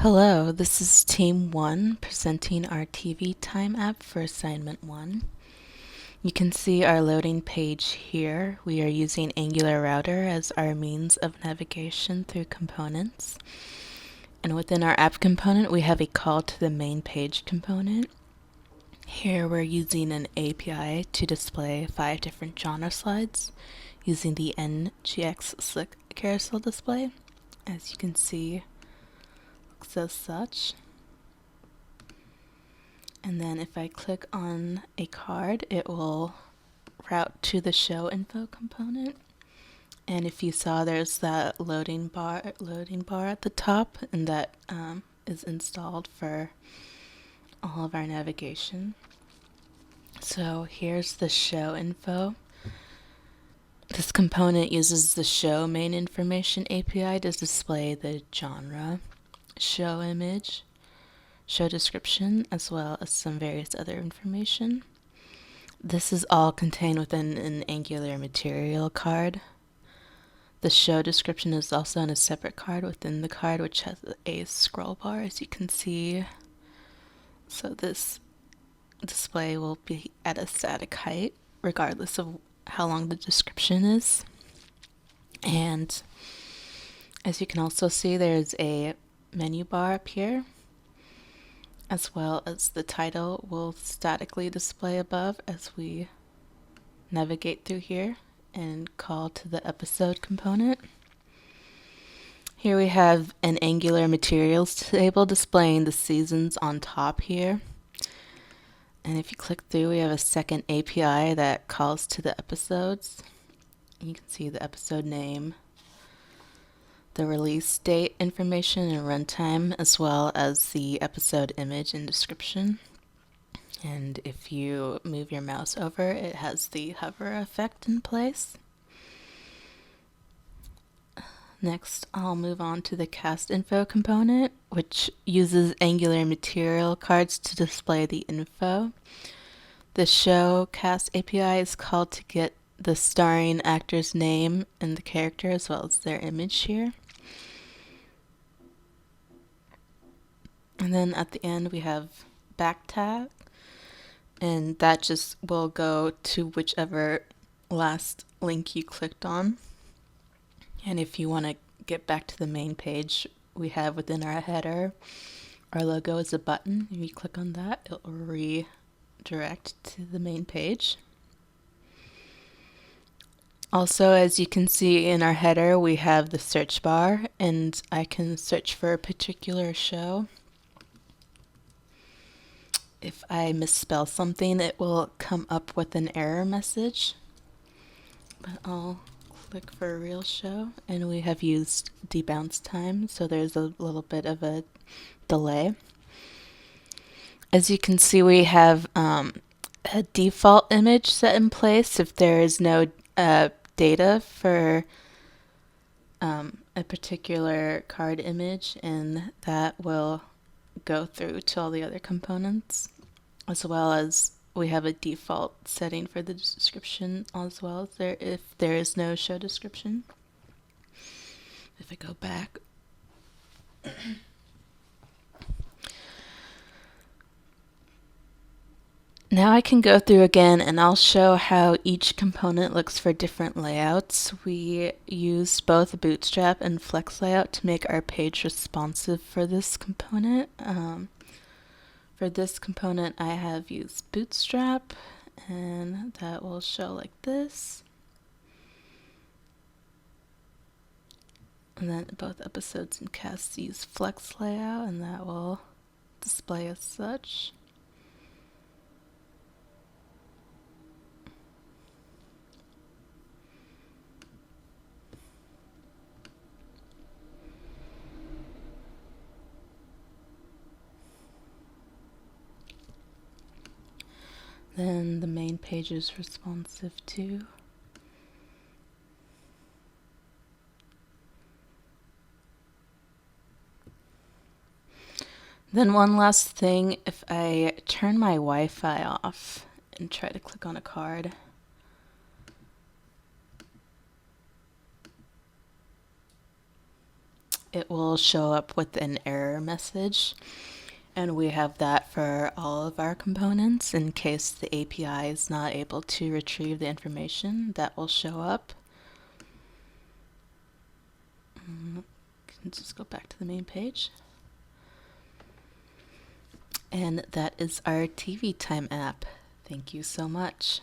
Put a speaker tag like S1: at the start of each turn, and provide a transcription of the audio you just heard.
S1: Hello, this is Team 1 presenting our TV time app for Assignment 1. You can see our loading page here. We are using Angular Router as our means of navigation through components. And within our app component, we have a call to the main page component. Here we're using an API to display 5 different genre slides using the NGX Slick carousel display. As you can see, looks as such. And then if I click on a card, it will route to the show info component. And if you saw, there's that loading bar at the top, and that is installed for all of our navigation. So here's the show info. This component uses the show main information API to display the genre, show image, show description, as well as some various other information. This is all contained within an Angular material card. The show description is also in a separate card within the card, which has a scroll bar, as you can see. So this display will be at a static height, regardless of how long the description is. And as you can also see, there's a menu bar up here, as well as the title will statically display above as we navigate through here and call to the episode component. Here we have an Angular materials table displaying the seasons on top here. And if you click through, we have a second API that calls to the episodes. You can see the episode name, the release date information and runtime, as well as the episode image and description. And if you move your mouse over, it has the hover effect in place. Next, I'll move on to the cast info component, which uses Angular material cards to display the info. The show cast API is called to get the starring actor's name and the character, as well as their image here. And then at the end, we have back tag, and that just will go to whichever last link you clicked on. And if you want to get back to the main page, we have within our header, our logo is a button. If you click on that, it will redirect to the main page. Also, as you can see in our header, we have the search bar, and I can search for a particular show. If I misspell something, it will come up with an error message. But I'll click for a real show, and we have used debounce time, so there's a little bit of a delay. As you can see, we have a default image set in place if there is no data for a particular card image, and that will go through to all the other components, as well as we have a default setting for the description, as well as if there is no show description. If I go back, now I can go through again, and I'll show how each component looks for different layouts. We used both Bootstrap and Flex Layout to make our page responsive for this component. For this component, I have used Bootstrap, and that will show like this. And then both episodes and casts use Flex Layout, and that will display as such. Then the main page is responsive too. Then one last thing, if I turn my Wi-Fi off and try to click on a card, it will show up with an error message. And we have that for all of our components in case the API is not able to retrieve the information that will show up. Let's just go back to the main page. And that is our TV Time app. Thank you so much.